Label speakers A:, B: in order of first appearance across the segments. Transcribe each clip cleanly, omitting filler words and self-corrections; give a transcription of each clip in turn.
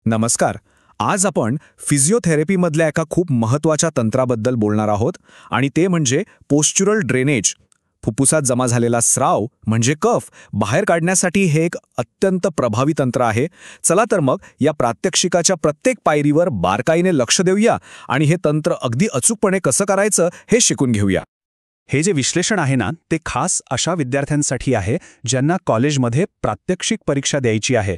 A: नमस्कार. आज आपण फिजिओथेरपीमधल्या एका खूप महत्त्वाच्या तंत्राबद्दल बोलणार आहोत आणि ते म्हणजे पोस्चरल ड्रेनेज. फुफ्फुसात जमा झालेला स्राव म्हणजे कफ बाहेर काढण्यासाठी हे एक अत्यंत प्रभावी तंत्र आहे. चला तर मग या प्रात्यक्षिकाच्या प्रत्येक पायरीवर बारकाईने लक्ष देऊया आणि हे तंत्र अगदी अचूकपणे कसं करायचं हे शिकून घेऊया.
B: हे जे विश्लेषण आहे ना, ते खास अशा विद्यार्थ्यांसाठी आहे ज्यांना कॉलेजमध्ये प्रात्यक्षिक परीक्षा द्यायची आहे.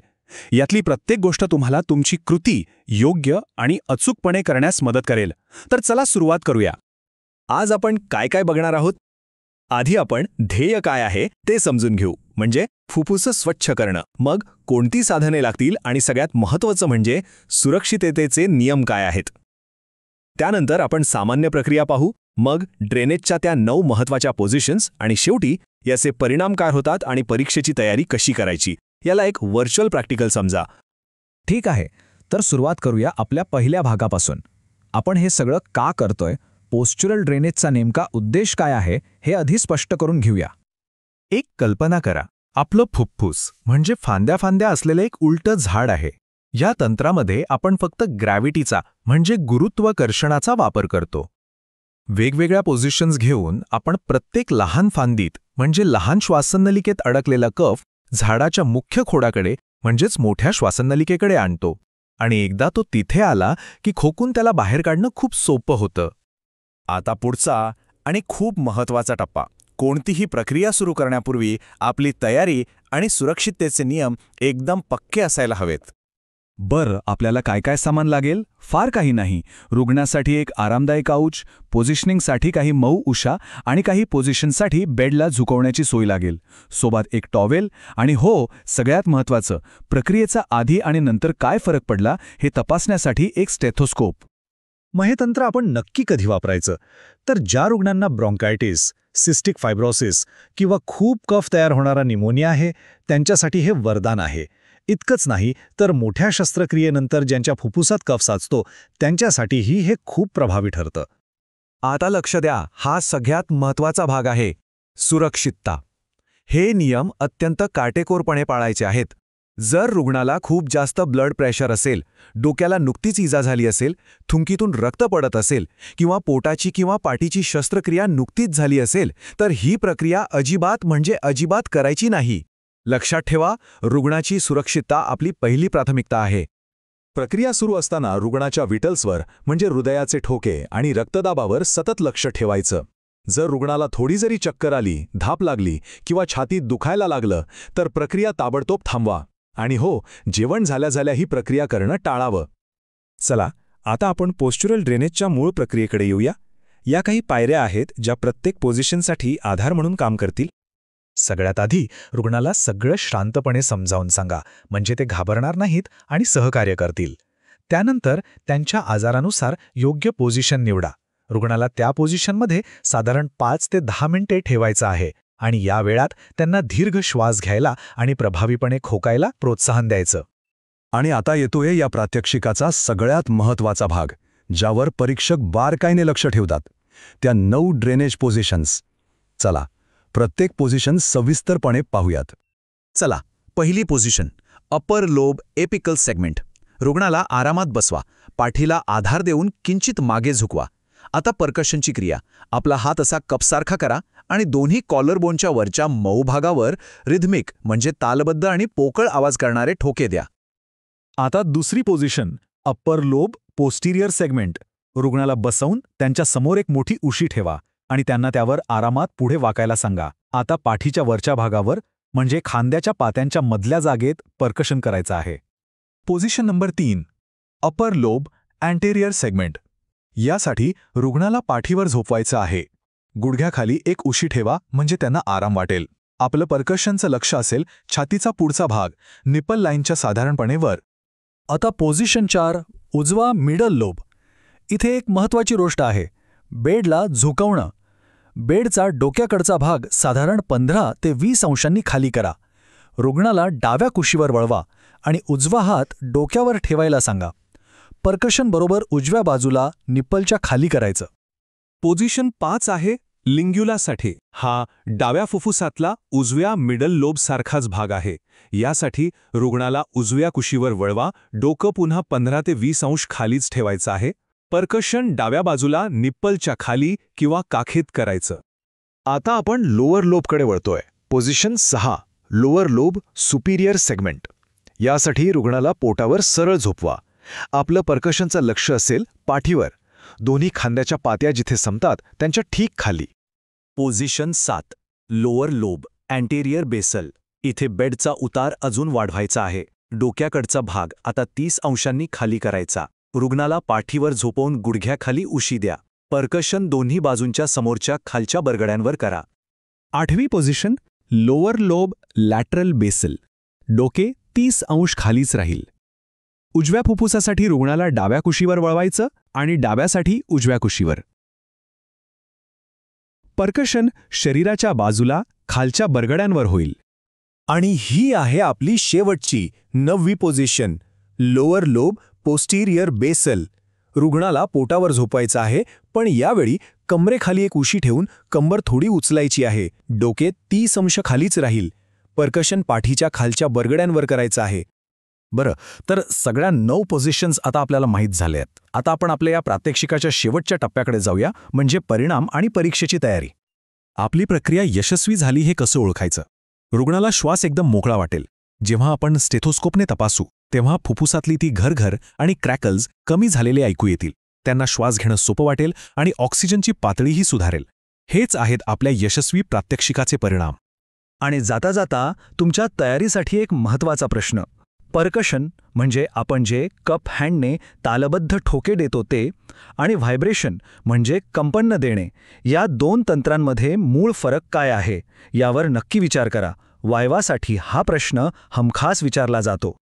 B: यातली प्रत्येक गोष्ट तुम्हाला तुमची कृती योग्य आणि अचूकपणे करण्यास मदत करेल. तर चला सुरुवात करूया.
C: आज आपण काय काय बघणार आहोत? आधी आपण ध्येय काय आहे ते समजून घेऊ, म्हणजे फुफ्फुस स्वच्छ करणं. मग कोणती साधने लागतील आणि सगळ्यात महत्त्वाचं म्हणजे सुरक्षिततेचे नियम काय आहेत. त्यानंतर आपण सामान्य प्रक्रिया पाहू, मग ड्रेनेजच्या त्या 9 महत्त्वाच्या पोझिशन्स आणि शेवटी याचे परिणाम काय होतात आणि परीक्षेची तयारी कशी करायची. याला एक व्हर्च्युअल प्रॅक्टिकल समजा.
A: ठीक आहे, तर सुरुवात करूया आपल्या पहिल्या भागापासून. आपण हे सगळं का करतोय, पोस्चरल ड्रेनेजचा नेमका उद्देश काय आहे हे आधी स्पष्ट करून घेऊया.
D: एक कल्पना करा, आपलं फुफ्फुस म्हणजे फांद्या असलेलं एक उलटं झाड आहे. या तंत्रामध्ये आपण फक्त ग्रॅव्हिटीचा म्हणजे गुरुत्वाकर्षणाचा वापर करतो. वेगवेगळ्या पोझिशन्स घेऊन आपण प्रत्येक लहान फांदीत म्हणजे लहान श्वासनलिकेत अडकलेला कफ झाडाच्या मुख्य खोडाकडे म्हणजेच मोठ्या श्वासनलिकेकडे आणतो आणि एकदा तो तिथे आला की खोकून त्याला बाहेर काढणं खूप सोपं होतं.
C: आता पुढचा आणि खूप महत्त्वाचा टप्पा. कोणतीही प्रक्रिया सुरू करण्यापूर्वी आपली तयारी आणि सुरक्षिततेचे नियम एकदम पक्के असायला हवेत.
B: बरं, आपल्याला काय काय सामान लागेल? फार काही नाही. रुग्णासाठी एक आरामदायक काउच, पोझिशनिंगसाठी काही मऊ उशा आणि काही पोझिशनसाठी बेडला झुकवण्याची सोय लागेल. सोबत एक टॉवेल आणि हो, सगळ्यात महत्त्वाचं, प्रक्रियेचा आधी आणि नंतर काय फरक पडला हे तपासण्यासाठी एक स्टेथोस्कोप.
E: मग हे तंत्र आपण नक्की कधी वापरायचं? तर ज्या रुग्णांना ब्रॉन्कायटिस, सिस्टिक फायब्रोसिस किंवा खूप कफ तयार होणारा निमोनिया आहे त्यांच्यासाठी हे वरदान आहे. इतकंच नाही तर मोठ्या शस्त्रक्रियेनंतर ज्यांच्या फुफ्फुसात कफ साचतो त्यांच्यासाठीही हे खूप प्रभावी ठरतं.
D: आता लक्ष द्या, हा सगळ्यात महत्त्वाचा भाग आहे, सुरक्षितता. हे नियम अत्यंत काटेकोरपणे पाळायचे आहेत. जर रुग्णाला खूप जास्त ब्लड प्रेशर असेल, डोक्याला नुकतीच इजा झाली असेल, थुंकीतून रक्त पडत असेल किंवा पोटाची किंवा पाठीची शस्त्रक्रिया नुकतीच झाली असेल, तर ही प्रक्रिया अजिबात म्हणजे अजिबात करायची नाही. लक्षात ठेवा, रुग्णाची सुरक्षितता आपली पहिली प्राथमिकता आहे.
C: प्रक्रिया सुरू असताना रुग्णाच्या विटल्सवर म्हणजे हृदयाचे ठोके आणि रक्तदाबावर सतत लक्ष ठेवायचं. जर रुग्णाला थोडी जरी चक्कर आली, धाप लागली किंवा छातीत दुखायला लागलं तर प्रक्रिया ताबडतोब थांबवा. आणि हो, जेवण झाल्या ही प्रक्रिया करणं टाळावं.
D: चला, आता आपण पोस्चरल ड्रेनेजच्या मूळ प्रक्रियेकडे येऊया. या काही पायऱ्या आहेत ज्या प्रत्येक पोझिशनसाठी आधार म्हणून काम करतील.
E: सगळ्यात आधी रुग्णाला सगळं शांतपणे समजावून सांगा, म्हणजे ते घाबरणार नाहीत आणि सहकार्य करतील. त्यानंतर त्यांच्या आजारानुसार योग्य पोझिशन निवडा. रुग्णाला त्या पोझिशनमध्ये साधारण 5 ते 10 मिनिटे ठेवायचं आहे आणि या वेळात त्यांना दीर्घ श्वास घ्यायला आणि प्रभावीपणे खोकायला प्रोत्साहन द्यायचं.
C: आणि आता येतोय या प्रात्यक्षिकाचा सगळ्यात महत्त्वाचा भाग, ज्यावर परीक्षक बारकाईने लक्ष ठेवतात, त्या 9 ड्रेनेज पोझिशन्स. चला, प्रत्येक पोझिशन सविस्तरपणे पाहूयात.
E: चला, पहिली position, upper lobe apical segment. रुग्णाला आरामात बसवा, पाठीला आधार देऊन किंचित मागे झुकवा. आता पर्कशनची क्रिया. आपला हात असा कपसारखा करा आणि दोन्ही कॉलर बोनच्या वरच्या मऊ भागावर रिथमिक म्हणजे तालबद्ध आणि पोकळ आवाज करणारे ठोके द्या.
B: आता दुसरी position, upper lobe posterior segment. रुग्णाला बसवून त्यांच्या समोर एक मोठी उशी ठेवा आणि त्यांना त्यावर आरामात पुढे वाकायला सांगा. आता पाठीच्या वरच्या भागावर म्हणजे खांद्याच्या पात्यांच्या मधल्या जागेत पर्कशन करायचं आहे.
D: Position number 3, upper lobe anterior segment. यासाठी रुग्णाला पाठीवर झोपवायचं आहे. गुडघ्याखाली एक उशी ठेवा म्हणजे त्यांना आराम वाटेल. आपलं पर्कशनचं लक्ष असेल छातीचा पुढचा भाग, निपल लाईनच्या साधारणपणे वर.
B: आता पोझिशन 4, उजवा मिडल लोब. इथे एक महत्त्वाची गोष्ट आहे, बेडला झुकवणं. बेडचा डोक्याकडचा भाग साधारण 15 ते 20 अंशांनी खाली करा. रुग्णाला डाव्या कुशीवर वळवा आणि उजवा हात डोक्यावर ठेवायला सांगा. पर्कशन बरोबर उजव्या बाजूला निप्पलच्या खाली करायचं.
D: पोझिशन 5 आहे लिंग्युलासाठी हा डाव्या फुफ्फुसातला उजव्या मिडल लोबसारखाच भाग आहे. यासाठी रुग्णाला उजव्या कुशीवर वळवा, डोकं पुन्हा 15 ते 20 अंश खालीच ठेवायचं आहे. पर्कशन डाव्या बाजूला निप्पलच्या खाली किंवा काखेत करायचं.
C: आता आपण लोअर लोबकडे वळतोय. Position 6, lower lobe superior segment. यासाठी रुग्णाला पोटावर सरळ झोपवा. आपलं पर्कशनचं लक्ष असेल पाठीवर. दोन्ही खांद्याच्या पात्या जिथे संपतात त्यांच्या ठीक खाली.
B: Position 7, lower lobe anterior basal. इथे बेडचा उतार अजून वाढवायचा आहे. डोक्याकडचा भाग आता 30 अंशांनी खाली करायचा. रुग्णाला पाठीवर झोपवून गुडघ्याखाली उशी द्या. पर्कशन दोन्ही बाजूंच्या समोरच्या खालच्या बरगड्यांवर करा.
A: 8वी position, lower lobe lateral basal. डोके 30 अंश खालीच राहील. उजव्या फुफ्फुसासाठी रुग्णाला डाव्या कुशीवर वळवायचं आणि डाव्यासाठी उजव्या कुशीवर. पर्कशन शरीराच्या बाजूला खालच्या बरगड्यांवर होईल.
C: आणि ही आहे आपली शेवटची 9वी position, lower lobe posterior basal. रुग्णाला पोटावर झोपायचं आहे, पण यावेळी कमरेखाली एक उशी ठेवून कंबर थोडी उचलायची आहे. डोके 30 अंश खालीच राहील. पर्कशन पाठीच्या खालच्या बरगड्यांवर करायचं आहे.
E: बरं, तर सगळ्या 9 पोझिशन्स आता आपल्याला माहीत झाल्या आहेत. आता आपण आपल्या या प्रात्यक्षिकाच्या शेवटच्या टप्प्याकडे जाऊया, म्हणजे परिणाम आणि परीक्षेची तयारी.
A: आपली प्रक्रिया यशस्वी झाली हे कसं ओळखायचं? रुग्णाला श्वास एकदम मोकळा वाटेल. जेव्हा आपण स्टेथोस्कोपने तपासू तेव्हा फुफ्फुसातली ती घरघर आणि क्रॅकल्स कमी झालेले ऐकू येतील. त्यांना श्वास घेणं सोपं वाटेल आणि ऑक्सिजनची पातळीही सुधारेल. हेच आहेत आपल्या यशस्वी प्रात्यक्षिकाचे परिणाम.
E: आणि जाता जाता तुमच्या तयारीसाठी एक महत्त्वाचा प्रश्न. पर्कशन म्हणजे आपण जे कप हँडने तालबद्ध ठोके देतो ते, आणि व्हायब्रेशन म्हणजे कंपन देणे, या 2 तंत्रांमध्ये मूळ फरक काय आहे यावर नक्की विचार करा. वायवासाठी हा प्रश्न हमखास विचारला जातो.